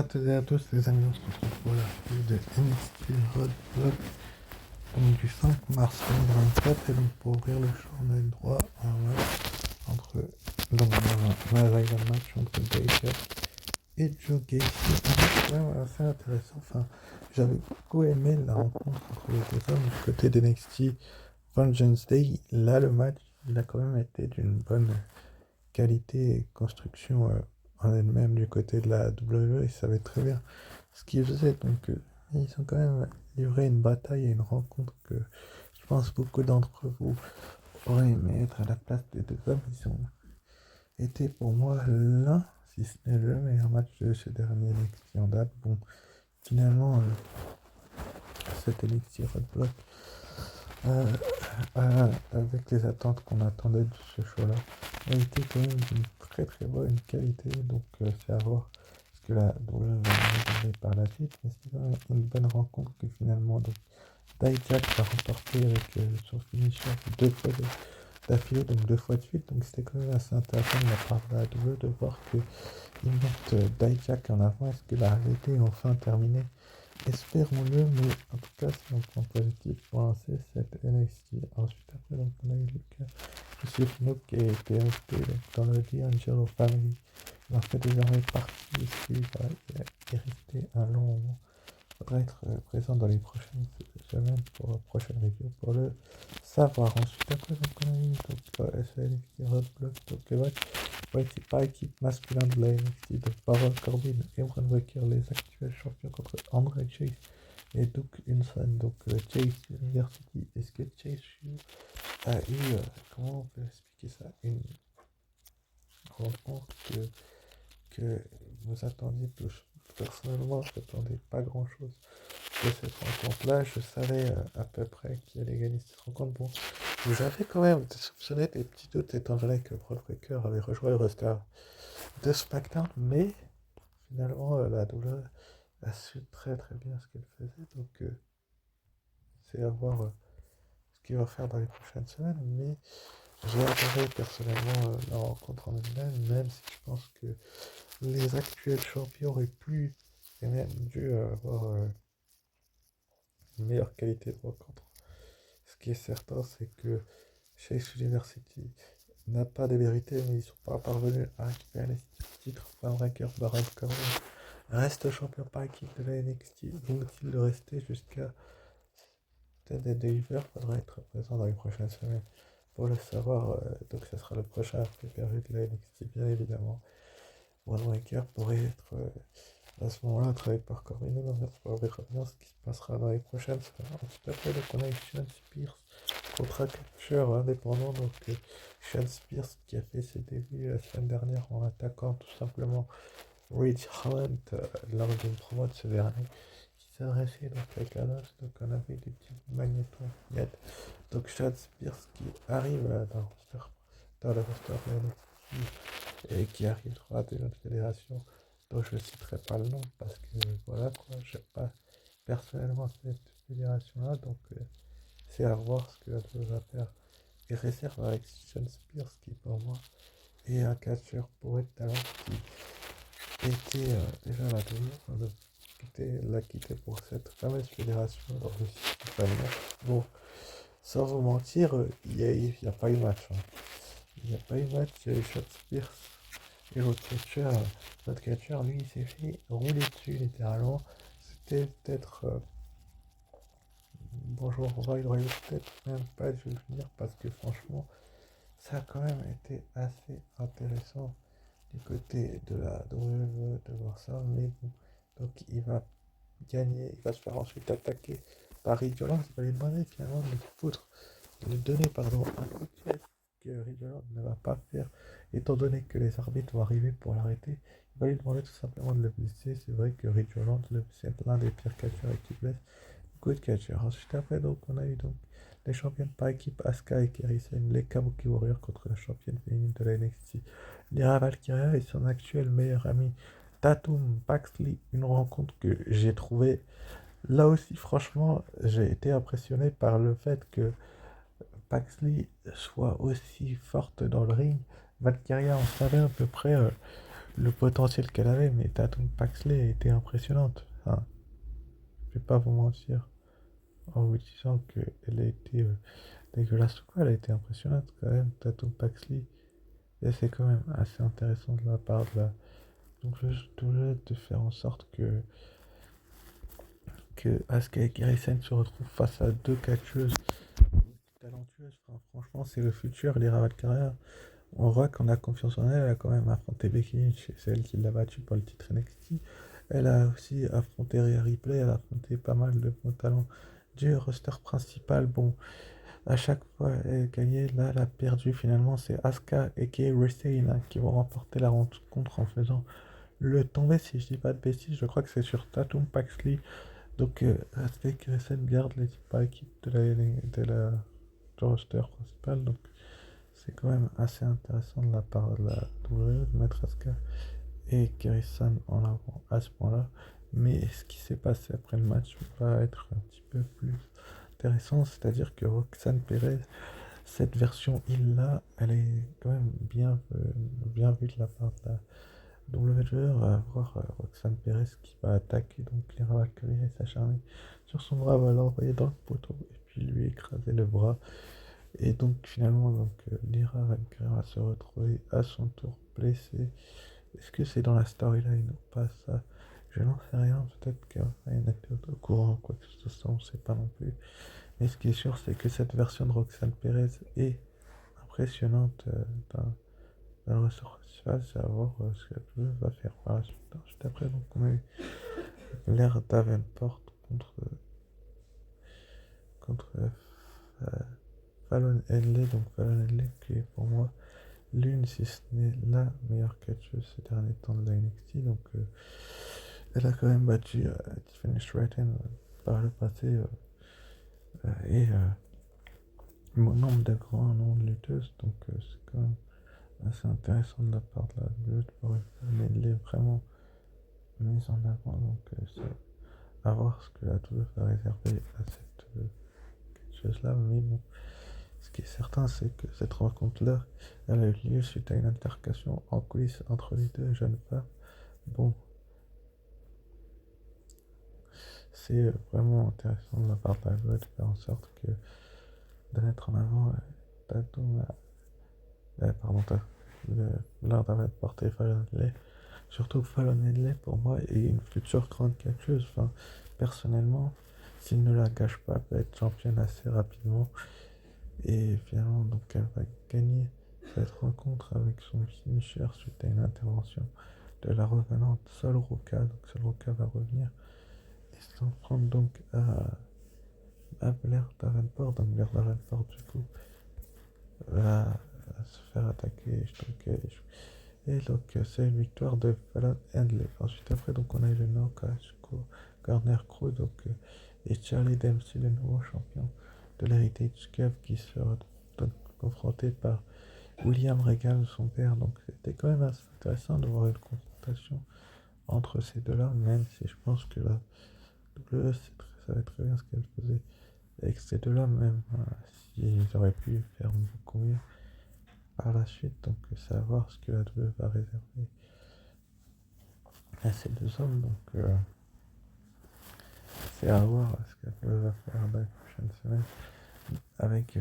toutes et à tous les amis, on se retrouve pour la review de NXT Roadblock donc du 5 mars 2024 et donc pour ouvrir le show on a eu droit à un match entre donc un match entre Baker et Joe Gacy, un match quand même assez intéressant. Enfin, j'avais beaucoup aimé la rencontre entre les deux hommes du côté d'NXT Vengeance Day. Là le match il a quand même été d'une bonne qualité et construction en elle-même du côté de la WWE. Ils savaient très bien ce qu'ils faisaient, donc ils ont quand même livré une bataille et une rencontre que je pense beaucoup d'entre vous auraient aimé être à la place des deux hommes. Ils ont été pour moi l'un, si ce n'est le meilleur match de ce dernier NXT en date. Bon, finalement, cet NXT Roadblock, avec les attentes qu'on attendait de ce show-là, a été quand même d'une très très bonne qualité, donc c'est à voir ce que la WWE va nous par la suite, mais c'est quand même une bonne rencontre que finalement donc Dijak a remporté avec son finisher d'affilée, donc deux fois de suite, donc c'était quand même assez intéressant de la part de la WWE de voir qu'ils mettent Dijak en avant. Est-ce que la réalité est enfin terminée? Espérons-le, mais en tout cas, c'est un point positif pour lancer cette NXT. Ensuite, après, donc, on a eu Monsieur Snoop qui a été resté dans le D'Angelo Family. Il en fait désormais partie ici. Voilà, il est resté un long moment. Il faudra être présent dans les prochaines semaines pour la prochaine review pour le savoir. Ensuite, après, donc, on a eu NXT Roadblock. Donc, le match c'est par équipe masculin de la NXT. Donc, Baron Corbin et Bron Breakker, les actuels champions contre Andre Chase et Duke Hudson. Donc, Chase University. Est-ce que Chase a eu, comment on peut expliquer ça, une rencontre que vous attendiez plus? Personnellement, je n'attendais pas grand chose de cette rencontre-là. Je savais à peu près qui allait gagner cette rencontre. Bon, j'avais quand même soupçonné des petits doutes étant donné que Bron Breakker avait rejoint le roster de SmackDown, mais finalement, la douleur a su très très bien ce qu'elle faisait. Donc, c'est à voir ce qu'il va faire dans les prochaines semaines. Mais j'ai adoré personnellement la rencontre en elle-même, même si je pense que les actuels champions auraient pu et même dû avoir une meilleure qualité de rencontre. Ce qui est certain, c'est que Chase University n'a pas de vérité, mais ils ne sont pas parvenus à récupérer les titres. Bron Breakker, Baron Corbin reste champion par équipe de la NXT. Vont-ils le rester jusqu'à Ted Deliver? Faudra être présent dans les prochaines semaines pour le savoir. Donc, ce sera le prochain pay-per-view de la NXT, bien évidemment. Bron Breakker pourrait être à ce moment-là travaillé par Corbin. On verra bien ce qui se passera dans les prochaines semaines. Ensuite, après, donc, on a eu Sean Spears contre un catcheur indépendant. Donc, Sean Spears qui a fait ses débuts la semaine dernière en attaquant tout simplement Ridge Holland lors d'une promo de ce dernier qui s'adressait donc avec la danse. Donc, on avait des petits magnétons net. Donc, Sean Spears qui arrive dans le roster de NXT et qui arrivera de notre fédération dont je ne citerai pas le nom parce que voilà quoi, je n'aime pas personnellement cette fédération là, donc c'est à voir ce que la chose va faire et réserve avec Sean Spears qui pour moi est un catcheur pour être talent qui était déjà la dernière l'a quitté pour cette fameuse fédération lors de Bon, sans vous mentir, il n'y a pas eu match. Hein. Il n'y a pas eu match. Sean Spears et l'autre catcheur, lui, il s'est fait rouler dessus littéralement. C'était peut-être. Bonjour, il aurait peut-être même pas dû le finir parce que franchement, ça a quand même été assez intéressant du côté de la WWE de voir ça. Mais bon, donc il va gagner, il va se faire ensuite attaquer par Ridge Holland. Il va lui demander finalement de lui donner pardon, un coup de pied que Ridge Holland ne va pas faire, étant donné que les arbitres vont arriver pour l'arrêter. Il va lui demander tout simplement de le blesser. C'est vrai que Ridge Holland, c'est l'un des pires catcheurs qui blesse beaucoup de catcheurs. Ensuite, après, donc, on a eu donc les championnes par équipe Asuka et Kairi Sane, les Kabuki Warriors contre la championne féminine de la NXT, Lyra Valkyria et son actuel meilleur ami Tatum Paxley. Une rencontre que j'ai trouvée là aussi, franchement, j'ai été impressionné par le fait que Paxley soit aussi forte dans le ring. Valkyria, on savait à peu près le potentiel qu'elle avait, mais Tatum Paxley était impressionnante. Enfin, je vais pas vous mentir en vous disant qu'elle a été dégueulasse ou quoi, elle a été impressionnante quand même, Tatum Paxley. Et c'est quand même assez intéressant de la part de la. Donc je voulais de faire en sorte que Asuka et Kairi Sane se retrouvent face à deux catcheuses talentueuses. Enfin, franchement, c'est le futur, l'Ira Valkyria. On voit qu'on a confiance en elle. Elle a quand même affronté Becky Lynch, c'est elle qui l'a battue pour le titre NXT. Elle a aussi affronté Rhea Ripley, elle a affronté pas mal de bons talents du roster principal. Bon, à chaque fois elle gagnait, là elle a perdu finalement. C'est Asuka et Kairi Sane qui vont remporter la rencontre en faisant le tomber, si je dis pas de bêtises. Je crois que c'est sur Tatum Paxley. Donc Asuka et Kairi Sane gardent l'équipe du roster principal. Donc c'est quand même assez intéressant de la part de la WWE de mettre Asuka et Kairi-San en avant à ce point-là. Mais ce qui s'est passé après le match va être un petit peu plus intéressant, c'est-à-dire que Roxane Perez, cette version il-là, elle est quand même bien vue de la part de la WWE. On va voir Roxane Perez qui va attaquer donc Lyra Valkyrie et s'acharner sur son bras, va l'envoyer dans le poteau et puis lui écraser le bras. Et donc finalement, Lyra Valkyrie va se retrouver à son tour blessée. Est-ce que c'est dans la storyline ou pas ça? Je n'en sais rien, peut-être qu'il y a une anecdote au courant, quoi que ce soit, on ne sait pas non plus. Mais ce qui est sûr, c'est que cette version de Roxane Perez est impressionnante dans le ressort festival, c'est à voir ce qu'elle va faire par la suite. Juste après, donc on a eu l'ère Davenport contre Fallon Henley, donc Fallon Henley qui est pour moi l'une, si ce n'est la meilleure catcheuse ces derniers temps de la NXT. Donc, elle a quand même battu Tiffany Stratton par le passé et mon nombre de grands noms de lutteuses. Donc, c'est quand même assez intéressant de la part de la lutte pour elle est vraiment mise en avant. Donc, c'est à voir ce que la WWE va réserver à cette catcheuse-là. Mais bon, ce qui est certain, c'est que cette rencontre-là, elle a eu lieu suite à une altercation en coulisses entre les deux jeunes femmes. Bon, c'est vraiment intéressant de la part de la loi de faire en sorte que de mettre en avant Tatum, l'art d'avoir porté Fallon Henley. Surtout Fallon Henley, pour moi, est une future grande catcheuse. Enfin, personnellement, s'il ne la gâche pas, elle peut être championne assez rapidement. Et finalement, donc, elle va gagner cette rencontre avec son finisher suite à une intervention de la revenante Sol Ruka. Donc, Sol Ruka va revenir et s'en prendre donc à Blair Davenport. Donc, Blair Davenport, du coup, va se faire attaquer. Et donc, c'est une victoire de Fallon Henley. Ensuite, après, donc, on a eu le knock jusqu'au Corner Crew. Donc, et Charlie Dempsey, le nouveau champion de l'Heritage Cup, qui sera donc confronté par William Regal, son père. Donc, c'était quand même assez intéressant de voir une confrontation entre ces deux-là, même si je pense que la WWE savait très bien ce qu'elle faisait avec ces deux-là, même s'ils auraient pu faire beaucoup mieux par la suite. Donc, c'est à voir ce que la WWE va réserver à ces deux hommes. Donc, c'est à voir ce que la WWE va faire dans les prochaines semaines avec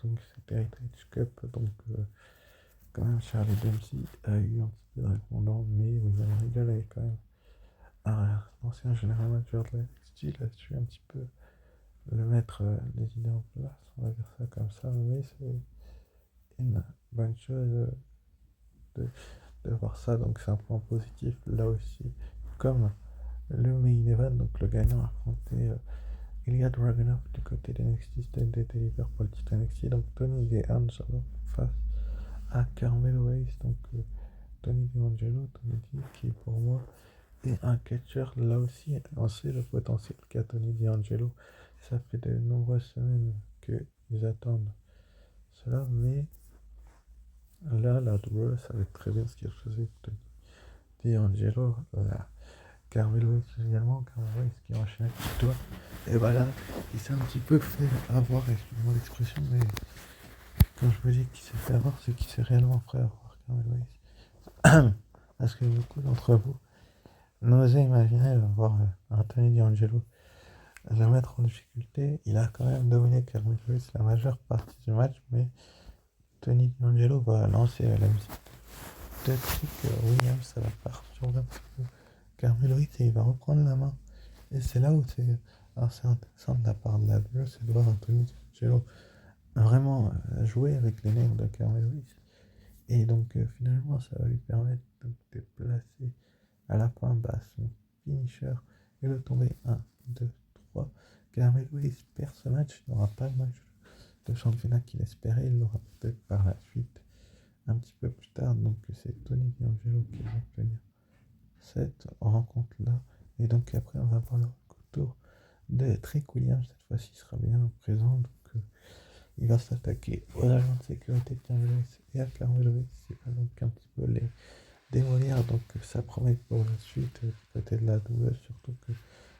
donc cet Heritage Cup. Donc, quand même, Charlie Dempsey a eu un petit peu de répondant, mais William Regal est quand même un ancien général manager de la NXT. Il a su un petit peu le mettre les idées en place, on va dire ça comme ça, mais c'est une bonne chose de, de voir ça, donc c'est un point positif là aussi. Comme le main event, donc le gagnant a affronté Ilya Dragunov du côté de NXT, c'était deliver pour le titre NXT, donc Tony D'Angelo face à Carmelo Hayes, donc Tony D'Angelo, qui pour moi est un catcher. Là aussi on sait le potentiel qu'a Tony D'Angelo, ça fait de nombreuses semaines qu'ils attendent cela, mais là la WWE savait très bien ce qu'il faisait. Tony D'Angelo, Carmelo Hayes également, Carmelo Hayes qui enchaîne avec toi, et voilà, il s'est un petit peu fait avoir, excusez-moi l'expression, mais quand je me dis qu'il s'est fait avoir, c'est qu'il s'est réellement fait avoir, Carmelo Hayes. Parce que beaucoup d'entre vous n'osez imaginer voir Anthony D'Angelo le mettre en difficulté. Il a quand même dominé Calvin Lewis la majeure partie du match, mais Tony D'Angelo va lancer la musique de Trick Williams, ça va perturber un petit peu Calvin Lewis et il va reprendre la main. Et c'est là où c'est assez intéressant de la part de la WWE, c'est de voir Anthony D'Angelo vraiment jouer avec les nerfs de Calvin Lewis. Et donc finalement, ça va lui permettre donc, de placer à la fin son finisher et le tomber 1, 2, 3. Calvin Lewis perd ce match, il n'aura pas le match de championnat qu'il espérait, il l'aura peut-être par la suite un petit peu plus tard. Donc c'est Tony D'Angelo qui va obtenir cette rencontre-là. Et donc après, on va voir le retour de Trick Williams. Cette fois-ci, il sera bien présent. Donc il va s'attaquer aux agents de sécurité de Calvin Lewis et à Calvin Lewis. Il va donc un petit peu les démolir. Donc ça promet pour la suite du côté de la double, surtout que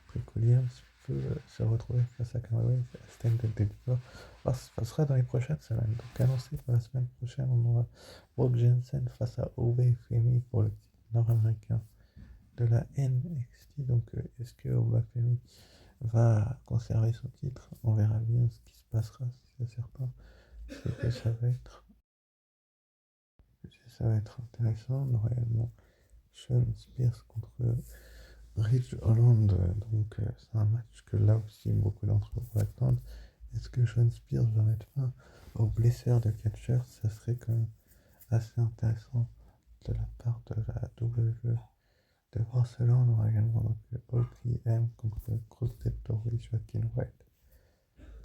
Trick Williams peut se retrouver face à Calvin Lewis à Stand Up Deliver. Ça sera dans les prochaines semaines. Donc annoncé pour la semaine prochaine, on aura Brooke Jensen face à Obey Femi pour le titre nord-américain de la NXT. Donc est-ce que Obey Femi va conserver son titre? On verra bien ce qui se passera. Si c'est certain, c'est que ça va être intéressant. On aura également Sean Spears contre Ridge Holland. Donc c'est un match que là aussi beaucoup d'entre vous attendent. Est-ce que Sean Spears va mettre fin aux blessures de catcher? Ça serait quand même assez intéressant de la part de la WWE de voir cela. On aura également donc OPM contre Crossed Torrey, Joaquin White.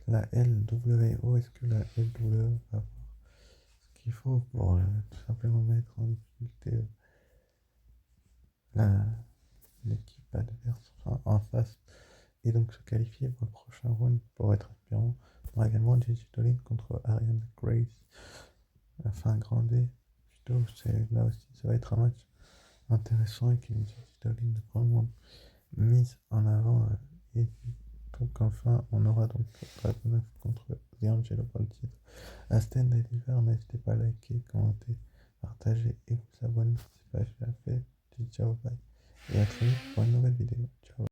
La LWO, est-ce que la LWO va avoir ce qu'il faut pour tout simplement mettre en difficulté l'équipe adverse, enfin en face, et donc se qualifier pour le prochain round pour être aspirant? On aura également Digitoline contre Ariana Grace, enfin Grande. Plutôt, là aussi, ça va être un match intéressant et une Digitoline vraiment mise en avant. Et donc enfin, on aura donc Dragunov contre D'Angelo pour le titre. À Stand Deliver, n'hésitez pas à liker, commenter, partager et vous abonner si ce n'est pas déjà fait. Ciao, bye. Et à très vite pour une nouvelle vidéo. Ciao.